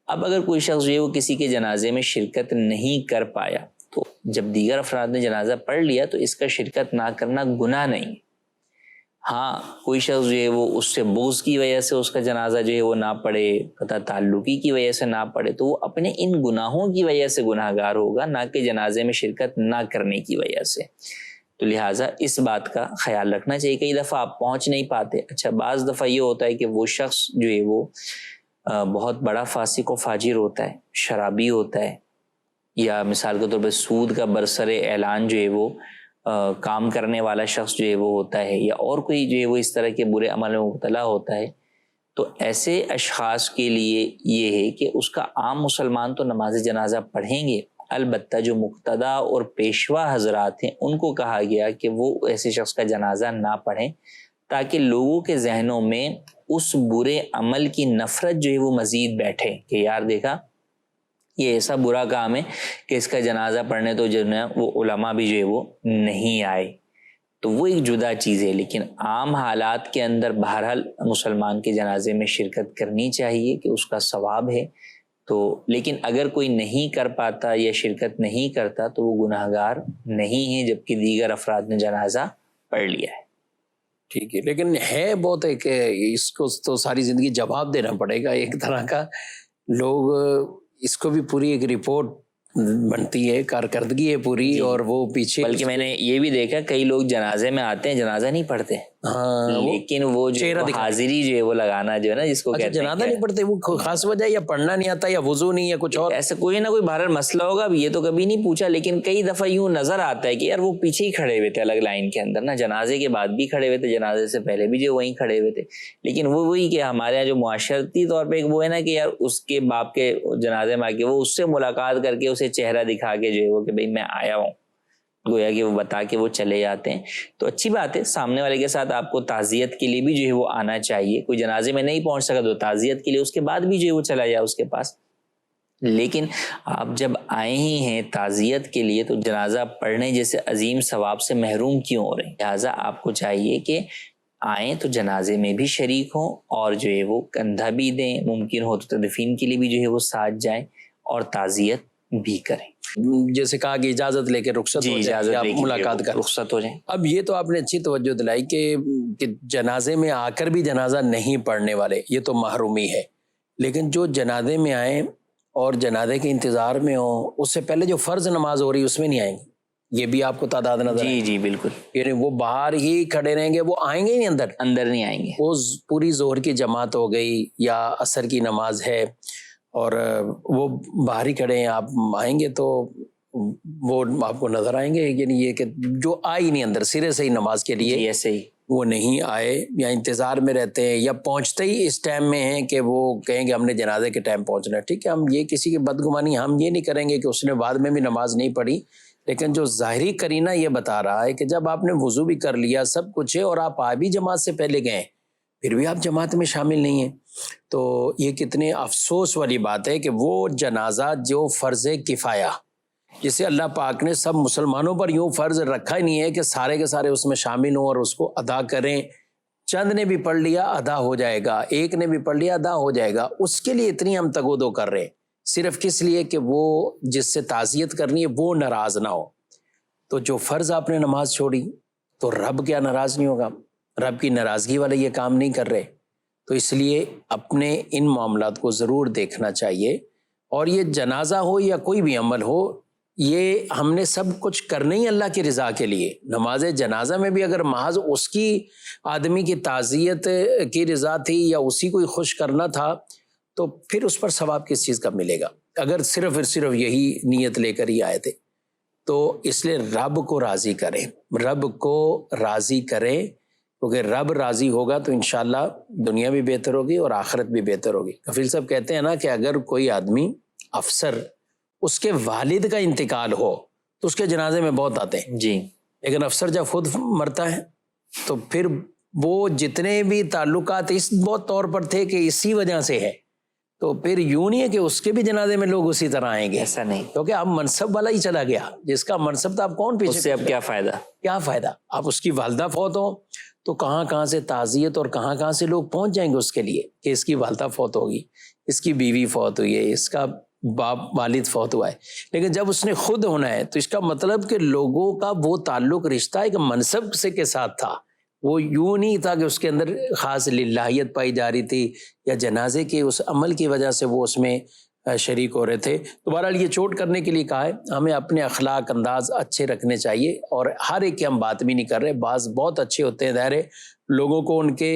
اب اگر کوئی شخص جو ہے وہ کسی کے جنازے میں شرکت نہیں کر پایا تو جب دیگر افراد نے جنازہ پڑھ لیا تو اس کا شرکت نہ کرنا گناہ نہیں. ہاں, کوئی شخص جو ہے وہ اس سے بغض کی وجہ سے اس کا جنازہ جو ہے وہ نہ پڑھے, قطع تعلقی کی وجہ سے نہ پڑھے, تو وہ اپنے ان گناہوں کی وجہ سے گناہ گار ہوگا, نہ کہ جنازے میں شرکت نہ کرنے کی وجہ سے. تو لہٰذا اس بات کا خیال رکھنا چاہیے. کئی دفعہ آپ پہنچ نہیں پاتے. اچھا, بعض دفعہ یہ ہوتا ہے کہ وہ شخص جو ہے وہ بہت بڑا فاسق و فاجر ہوتا ہے, شرابی ہوتا ہے, یا مثال کے طور پہ سود کا برسر اعلان جو ہے وہ کام کرنے والا شخص جو ہے وہ ہوتا ہے, یا اور کوئی جو ہے وہ اس طرح کے برے عمل میں مبتلا ہوتا ہے. تو ایسے اشخاص کے لیے یہ ہے کہ اس کا عام مسلمان تو نماز جنازہ پڑھیں گے, البتہ جو مقتدا اور پیشوا حضرات ہیں ان کو کہا گیا کہ وہ ایسے شخص کا جنازہ نہ پڑھیں تاکہ لوگوں کے ذہنوں میں اس برے عمل کی نفرت جو ہے وہ مزید بیٹھے کہ یار دیکھا یہ ایسا برا کام ہے کہ اس کا جنازہ پڑھنے تو جو ہے وہ علماء بھی جو ہے وہ نہیں آئے. تو وہ ایک جدا چیز ہے. لیکن عام حالات کے اندر بہرحال مسلمان کے جنازے میں شرکت کرنی چاہیے کہ اس کا ثواب ہے. تو لیکن اگر کوئی نہیں کر پاتا یا شرکت نہیں کرتا تو وہ گناہ گار نہیں ہے جبکہ دیگر افراد نے جنازہ پڑھ لیا ہے. ٹھیک ہے, لیکن ہے بہت ہے کہ اس کو تو ساری زندگی جواب دینا پڑے گا ایک طرح کا. لوگ اس کو بھی پوری ایک رپورٹ بنتی ہے, کارکردگی ہے پوری, اور وہ پیچھے بلکہ میں نے یہ بھی دیکھا کئی لوگ جنازے میں آتے ہیں جنازہ نہیں پڑھتے, لیکن وہ جو حاضری جو ہے وہ لگانا جو ہے نا جس کو کہتے ہیں جنازہ نہیں پڑھتے, وہ خاص وجہ یا پڑھنا نہیں آتا یا وضو نہیں یا کچھ اور ایسا کوئی نہ کوئی بہرحال مسئلہ ہوگا. اب یہ تو کبھی نہیں پوچھا, لیکن کئی دفعہ یوں نظر آتا ہے کہ یار وہ پیچھے ہی کھڑے ہوئے تھے الگ لائن کے اندر نا, جنازے کے بعد بھی کھڑے ہوئے تھے, جنازے سے پہلے بھی جو وہیں کھڑے ہوئے تھے. لیکن وہ وہی کہ ہمارے یہاں جو معاشرتی طور پہ ایک وہ ہے نا کہ یار اس کے باپ کے جنازے میں آ کے وہ اس سے ملاقات کر کے اسے چہرہ دکھا کے جو ہے وہ کہ بھئی میں آیا ہوں, گویا کہ وہ بتا کے وہ چلے جاتے ہیں. تو اچھی بات ہے, سامنے والے کے ساتھ آپ کو تعزیت کے لیے بھی جو ہے وہ آنا چاہیے. کوئی جنازے میں نہیں پہنچ سکا تو تعزیت کے لیے اس کے بعد بھی جو ہے وہ چلا جائے اس کے پاس. لیکن آپ جب آئے ہی ہیں تعزیت کے لیے تو جنازہ پڑھنے جیسے عظیم ثواب سے محروم کیوں ہو رہے ہیں؟ لہٰذا آپ کو چاہیے کہ آئیں تو جنازے میں بھی شریک ہوں اور جو ہے وہ کندھا بھی دیں, ممکن ہو تو تدفین کے لیے بھی جو ہے وہ ساتھ جائیں اور تعزیت بھی کریں. جیسے کہا کہ اجازت لے کے رخصت ہو جائیں, ملاقات کر رخصت ہو جائیں. اب یہ تو آپ نے اچھی توجہ دلائی کہ جنازے میں آ کر بھی جنازہ نہیں پڑھنے والے یہ تو محرومی ہے, لیکن جو جنازے میں آئیں اور جنازے کے انتظار میں ہوں, اس سے پہلے جو فرض نماز ہو رہی ہے اس میں نہیں آئیں گے, یہ بھی آپ کو تعداد نظر جی جی بالکل, یعنی وہ باہر ہی کھڑے رہیں گے, وہ آئیں گے نہیں اندر نہیں آئیں گے. وہ پوری ظہر کی جماعت ہو گئی یا عصر کی نماز ہے اور وہ باہر ہی کھڑے ہیں, آپ آئیں گے تو وہ آپ کو نظر آئیں گے. یعنی یہ کہ جو آئی نہیں اندر سرے سے ہی نماز کے لیے ایسے ہی وہ نہیں آئے یا انتظار میں رہتے ہیں یا پہنچتے ہی اس ٹائم میں ہیں کہ وہ کہیں گے ہم نے جنازے کے ٹائم پہنچنا ہے. ٹھیک ہے, ہم یہ کسی کی بدگمانی ہم یہ نہیں کریں گے کہ اس نے بعد میں بھی نماز نہیں پڑھی, لیکن جو ظاہری قرینہ یہ بتا رہا ہے کہ جب آپ نے وضو بھی کر لیا سب کچھ ہے اور آپ آ بھی جماعت سے پہلے گئے پھر بھی آپ جماعت میں شامل نہیں ہیں, تو یہ کتنے افسوس والی بات ہے کہ وہ جنازہ جو فرض کفایہ جسے اللہ پاک نے سب مسلمانوں پر یوں فرض رکھا ہی نہیں ہے کہ سارے کے سارے اس میں شامل ہوں اور اس کو ادا کریں. چند نے بھی پڑھ لیا ادا ہو جائے گا, ایک نے بھی پڑھ لیا ادا ہو جائے گا, اس کے لیے اتنی ہم تگودو کر رہے ہیں صرف کس لیے کہ وہ جس سے تعزیت کرنی ہے وہ ناراض نہ ہو. تو جو فرض آپ نے نماز چھوڑی تو رب کیا ناراض نہیں ہوگا؟ رب کی ناراضگی والے یہ کام نہیں کر رہے. تو اس لیے اپنے ان معاملات کو ضرور دیکھنا چاہیے, اور یہ جنازہ ہو یا کوئی بھی عمل ہو یہ ہم نے سب کچھ کرنا ہی اللہ کی رضا کے لیے. نماز جنازہ میں بھی اگر محض اس کی آدمی کی تعزیت کی رضا تھی یا اسی کو خوش کرنا تھا تو پھر اس پر ثواب کس چیز کا ملے گا اگر صرف یہی نیت لے کر ہی آئے تھے. تو اس لیے رب کو راضی کریں، رب کو راضی کریں، کیونکہ رب راضی ہوگا تو انشاءاللہ دنیا بھی بہتر ہوگی اور آخرت بھی بہتر ہوگی. کفیل صاحب کہتے ہیں نا کہ اگر کوئی آدمی افسر اس کے والد کا انتقال ہو تو اس کے جنازے میں بہت آتے ہیں جی، لیکن افسر جب خود مرتا ہے تو پھر وہ جتنے بھی تعلقات اس بہت طور پر تھے کہ اسی وجہ سے ہے تو پھر یوں نہیں ہے کہ اس کے بھی جنازے میں لوگ اسی طرح آئیں گے. ایسا نہیں، کیونکہ اب منصب والا ہی چلا گیا، جس کا منصب تھا اب کون پیچھے، اس سے اب کیا فائدہ؟ کیا فائدہ؟ اب اس کی والدہ فوت ہو تو کہاں کہاں سے تعزیت اور کہاں کہاں سے لوگ پہنچ جائیں گے اس کے لیے کہ اس کی والدہ فوت ہوگی، اس کی بیوی فوت ہوئی ہے، اس کا باپ والد فوت ہوا ہے. لیکن جب اس نے خود ہونا ہے تو اس کا مطلب کہ لوگوں کا وہ تعلق رشتہ ایک منصب سے کے ساتھ تھا، وہ یوں نہیں تھا کہ اس کے اندر خاص للہیت پائی جا رہی تھی یا جنازے کے اس عمل کی وجہ سے وہ اس میں شریک ہو رہے تھے. تو بہرحال یہ چوٹ کرنے کے لیے کہا ہے، ہمیں اپنے اخلاق انداز اچھے رکھنے چاہیے اور ہر ایک کی ہم بات بھی نہیں کر رہے، بعض بہت اچھے ہوتے ہیں، ظاہر ہے لوگوں کو ان کے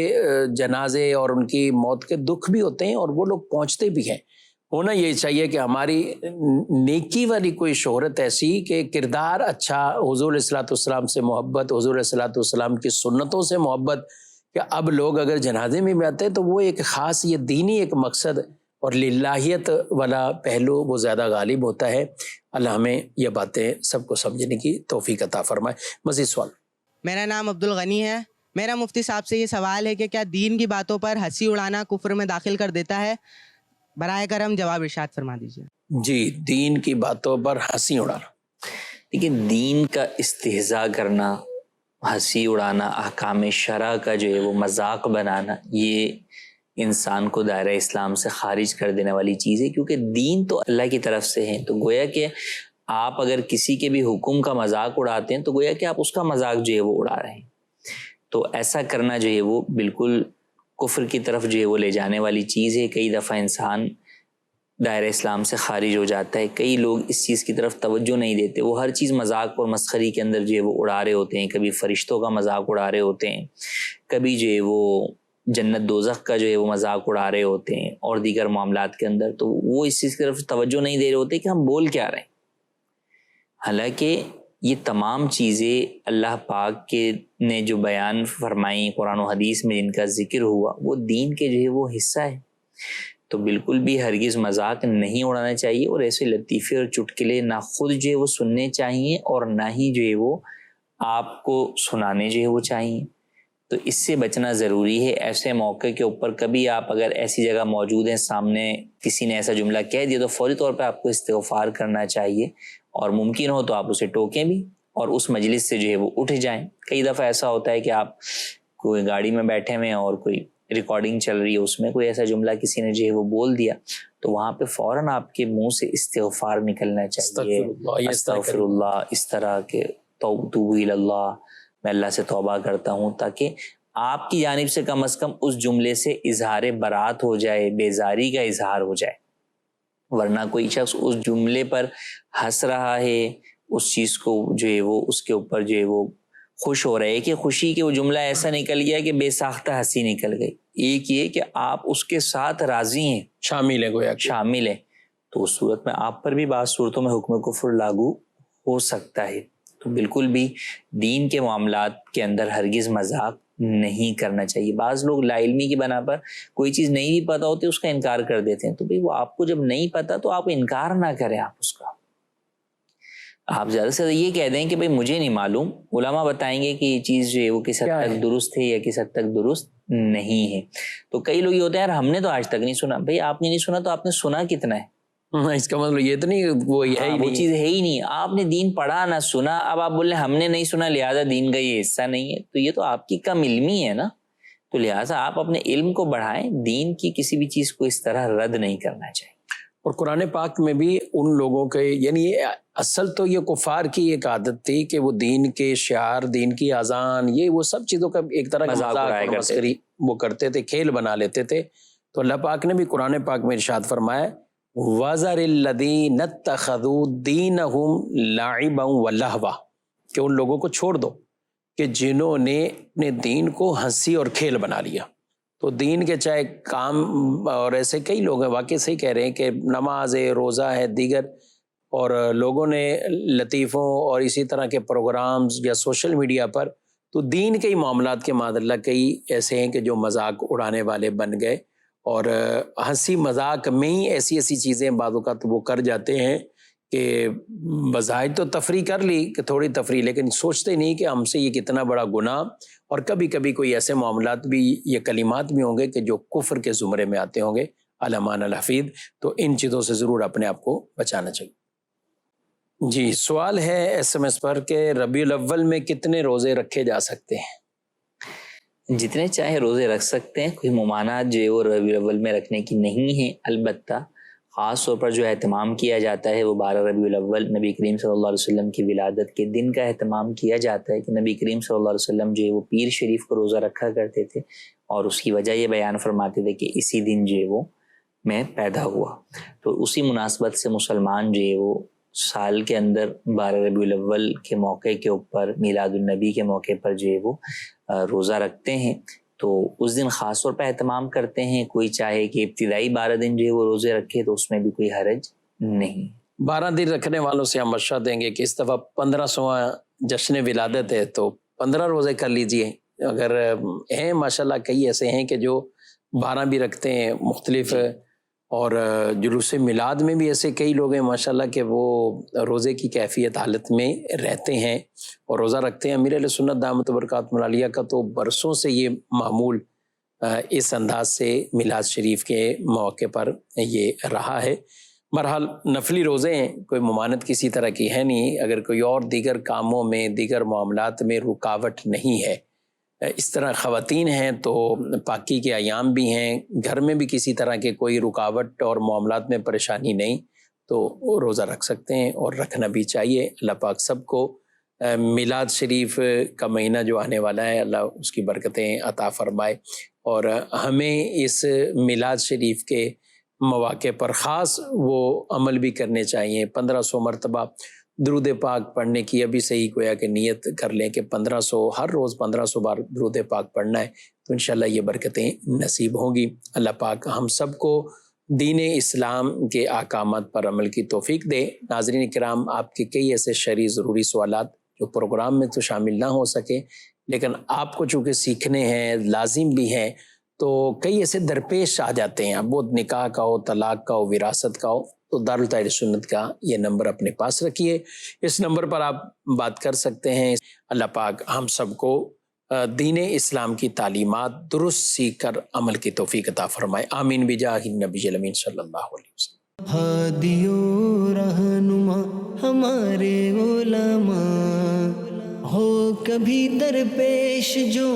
جنازے اور ان کی موت کے دکھ بھی ہوتے ہیں اور وہ لوگ پہنچتے بھی ہیں. ہونا یہ چاہیے کہ ہماری نیکی والی کوئی شہرت ایسی کہ کردار اچھا، حضور علیہ الصلوۃ والسلام سے محبت، حضور علیہ الصلوۃ والسلام کی سنتوں سے محبت، کہ اب لوگ اگر جنازے میں بھی آتے ہیں تو وہ ایک خاص یہ دینی ایک مقصد اور للہیت والا پہلو وہ زیادہ غالب ہوتا ہے. اللہ ہمیں یہ باتیں سب کو سمجھنے کی توفیق عطا فرمائے. مزید سوال. میرا نام عبد الغنی ہے. میرا مفتی صاحب سے یہ سوال ہے کہ کیا دین کی باتوں پر ہنسی اڑانا کفر میں داخل کر دیتا ہے؟ برائے کرم جواب ارشاد فرما دیجیے. جی، دین کی باتوں پر ہنسی اڑانا، دیکھیں دین کا استہزاء کرنا، ہنسی اڑانا، احکام شرع کا جو ہے وہ مذاق بنانا، یہ انسان کو دائرہ اسلام سے خارج کر دینے والی چیز ہے، کیونکہ دین تو اللہ کی طرف سے ہے. تو گویا کہ آپ اگر کسی کے بھی حکم کا مذاق اڑاتے ہیں تو گویا کہ آپ اس کا مذاق جو ہے وہ اڑا رہے ہیں. تو ایسا کرنا جو ہے وہ بالکل کفر کی طرف جو ہے وہ لے جانے والی چیز ہے. کئی دفعہ انسان دائرہ اسلام سے خارج ہو جاتا ہے. کئی لوگ اس چیز کی طرف توجہ نہیں دیتے، وہ ہر چیز مذاق اور مسخری کے اندر جو ہے وہ اڑا رہے ہوتے ہیں. کبھی فرشتوں کا مذاق اڑا رہے ہوتے ہیں، کبھی جو ہے وہ جنت دوزخ کا جو ہے وہ مذاق اڑا رہے ہوتے ہیں اور دیگر معاملات کے اندر. تو وہ اس چیز کی طرف توجہ نہیں دے رہے ہوتے کہ ہم بول کیا رہے ہیں. حالانکہ یہ تمام چیزیں اللہ پاک کے نے جو بیان فرمائی قرآن و حدیث میں جن کا ذکر ہوا وہ دین کے جو ہے وہ حصہ ہے. تو بالکل بھی ہرگز مذاق نہیں اڑانا چاہیے اور ایسے لطیفے اور چٹکلے نہ خود جو ہے وہ سننے چاہیے اور نہ ہی جو ہے وہ آپ کو سنانے جو ہے وہ چاہیے. تو اس سے بچنا ضروری ہے. ایسے موقع کے اوپر کبھی آپ اگر ایسی جگہ موجود ہیں، سامنے کسی نے ایسا جملہ کہہ دیا تو فوری طور پہ آپ کو استغفار کرنا چاہیے اور ممکن ہو تو آپ اسے ٹوکیں بھی اور اس مجلس سے جو ہے وہ اٹھ جائیں. کئی دفعہ ایسا ہوتا ہے کہ آپ کوئی گاڑی میں بیٹھے ہوئے ہیں اور کوئی ریکارڈنگ چل رہی ہے، اس میں کوئی ایسا جملہ کسی نے جو ہے وہ بول دیا تو وہاں پہ فوراً آپ کے منہ سے استغفار نکلنا چاہیے. استغفر اللہ، اس طرح کے توبوا الی اللہ، میں اللہ سے توبہ کرتا ہوں، تاکہ آپ کی جانب سے کم از کم اس جملے سے اظہار برات ہو جائے، بیزاری کا اظہار ہو جائے. ورنہ کوئی شخص اس جملے پر ہنس رہا ہے، اس چیز کو جو ہے وہ اس کے اوپر جو ہے وہ خوش ہو رہے کہ خوشی کہ وہ جملہ ایسا نکل گیا کہ بے ساختہ ہنسی نکل گئی. ایک یہ کہ آپ اس کے ساتھ راضی ہیں، شامل ہے، گویا شامل ہے، تو اس صورت میں آپ پر بھی بعض صورتوں میں حکم کفر لاگو ہو سکتا ہے. تو بالکل بھی دین کے معاملات کے اندر ہرگز مذاق نہیں کرنا چاہیے. بعض لوگ لا علمی کی بنا پر کوئی چیز نہیں بھی پتہ ہوتی اس کا انکار کر دیتے ہیں. تو بھئی وہ آپ کو جب نہیں پتہ تو آپ انکار نہ کریں. آپ اس کا آپ زیادہ سے زیادہ یہ کہہ دیں کہ بھئی مجھے نہیں معلوم، علماء بتائیں گے کہ یہ چیز جو ہے وہ کس حد تک درست ہے یا کس حد تک درست نہیں ہے. تو کئی لوگ یہ ہوتے ہیں یار ہم نے تو آج تک نہیں سنا. بھئی آپ نے نہیں سنا تو آپ نے سنا کتنا ہے؟ اس کا مطلب یہ تو نہیں وہ چیز ہے ہی نہیں. آپ نے دین پڑھا نہ سنا، اب آپ بول رہے ہم نے نہیں سنا لہٰذا دین کا یہ حصہ نہیں ہے. تو یہ تو آپ کی کم علمی ہے نا. تو لہٰذا آپ اپنے علم کو بڑھائیں، دین کی کسی بھی چیز کو اس طرح رد نہیں کرنا چاہیے. اور قرآن پاک میں بھی ان لوگوں کے یعنی یہ اصل تو یہ کفار کی ایک عادت تھی کہ وہ دین کے شعار، دین کی اذان، یہ وہ سب چیزوں کا ایک طرح کا مذاق اور مسخری وہ کرتے تھے، کھیل بنا لیتے تھے. تو اللہ پاک نے بھی قرآن پاک میں ارشاد فرمایا وَذَرِ الَّذِينَ اتَّخَذُوا دِينَهُمْ لَعِبًا وَلَهْوًا، کہ ان لوگوں کو چھوڑ دو کہ جنہوں نے اپنے دین کو ہنسی اور کھیل بنا لیا. تو دین کے چاہے کام، اور ایسے کئی لوگ ہیں واقعی صحیح کہہ رہے ہیں کہ نماز ہے، روزہ ہے، دیگر، اور لوگوں نے لطیفوں اور اسی طرح کے پروگرامز یا سوشل میڈیا پر تو دین کے ہی معاملات کے معاذ اللہ کئی ایسے ہیں کہ جو مذاق اڑانے والے بن گئے، اور ہنسی مذاق میں ہی ایسی ایسی چیزیں بعض اوقات وہ کر جاتے ہیں کہ بظاہر تو تفریح کر لی کہ تھوڑی تفریح، لیکن سوچتے نہیں کہ ہم سے یہ کتنا بڑا گناہ، اور کبھی کبھی کوئی ایسے معاملات بھی، یہ کلمات بھی ہوں گے کہ جو کفر کے زمرے میں آتے ہوں گے. علمان الحفیظ. تو ان چیزوں سے ضرور اپنے آپ کو بچانا چاہیے. جی سوال ہے ایس ایم ایس پر کہ ربیع الاول میں کتنے روزے رکھے جا سکتے ہیں؟ جتنے چاہے روزے رکھ سکتے ہیں، کوئی ممانعت جو ہے وہ ربیع الاول میں رکھنے کی نہیں ہے. البتہ خاص طور پر جو اہتمام کیا جاتا ہے وہ 12 ربیع الاول نبی کریم صلی اللہ علیہ وسلم کی ولادت کے دن کا اہتمام کیا جاتا ہے، کہ نبی کریم صلی اللہ علیہ وسلم جو ہے وہ پیر شریف کو روزہ رکھا کرتے تھے، اور اس کی وجہ یہ بیان فرماتے تھے کہ اسی دن جو ہے وہ میں پیدا ہوا. تو اسی مناسبت سے مسلمان جو ہے وہ سال کے اندر 12 ربیع الاول کے موقع کے اوپر، میلاد النبی کے موقع پر جو ہے وہ روزہ رکھتے ہیں. تو اس دن خاص طور پہ اہتمام کرتے ہیں. کوئی چاہے کہ ابتدائی 12 دن جو ہے وہ روزے رکھے تو اس میں بھی کوئی حرج نہیں. 12 دن رکھنے والوں سے ہم مشورہ دیں گے کہ اس دفعہ 1500واں جشن ولادت ہے تو 15 روزے کر لیجئے. اگر ہیں ماشاءاللہ کئی ایسے ہیں کہ جو 12 بھی رکھتے ہیں مختلف، اور جلوس میلاد میں بھی ایسے کئی لوگ ہیں ماشاءاللہ کہ وہ روزے کی کیفیت حالت میں رہتے ہیں اور روزہ رکھتے ہیں. امیر اہل سنت دامت برکاتہم العالیہ کا تو برسوں سے یہ معمول اس انداز سے میلاد شریف کے موقع پر یہ رہا ہے. بہرحال نفلی روزے ہیں، کوئی ممانعت کسی طرح کی ہے نہیں، اگر کوئی اور دیگر کاموں میں، دیگر معاملات میں رکاوٹ نہیں ہے. اس طرح خواتین ہیں تو پاکی کے ایام بھی ہیں، گھر میں بھی کسی طرح کے کوئی رکاوٹ اور معاملات میں پریشانی نہیں تو وہ روزہ رکھ سکتے ہیں، اور رکھنا بھی چاہیے. اللہ پاک سب کو میلاد شریف کا مہینہ جو آنے والا ہے اللہ اس کی برکتیں عطا فرمائے، اور ہمیں اس میلاد شریف کے مواقع پر خاص وہ عمل بھی کرنے چاہیے. 1500 مرتبہ درود پاک پڑھنے کی ابھی صحیح گویا کہ نیت کر لیں کہ 1500 ہر روز 1500 بار درود پاک پڑھنا ہے تو انشاءاللہ یہ برکتیں نصیب ہوں گی. اللہ پاک ہم سب کو دین اسلام کے احکامات پر عمل کی توفیق دے. ناظرین کرام، آپ کے کئی ایسے شرعی ضروری سوالات جو پروگرام میں تو شامل نہ ہو سکے لیکن آپ کو چونکہ سیکھنے ہیں، لازم بھی ہیں، تو کئی ایسے درپیش آ جاتے ہیں. اب وہ نکاح کا ہو، طلاق کا ہو، وراثت کا ہو، تو دارالتحریر سنت کا یہ نمبر اپنے پاس رکھیے. اس نمبر پر آپ بات کر سکتے ہیں. اللہ پاک ہم سب کو دین اسلام کی تعلیمات درست سیکھ کر عمل کی توفیق عطا فرمائے. آمین بجاہ النبی الامین صلی اللہ علیہ وسلم. ہادی و رہنما ہمارے علماء، ہو کبھی درپیش جو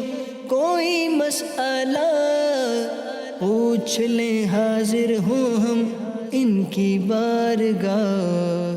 کوئی مسئلہ، پوچھ لیں حاضر ہوں ہم ان کی بارگاہ.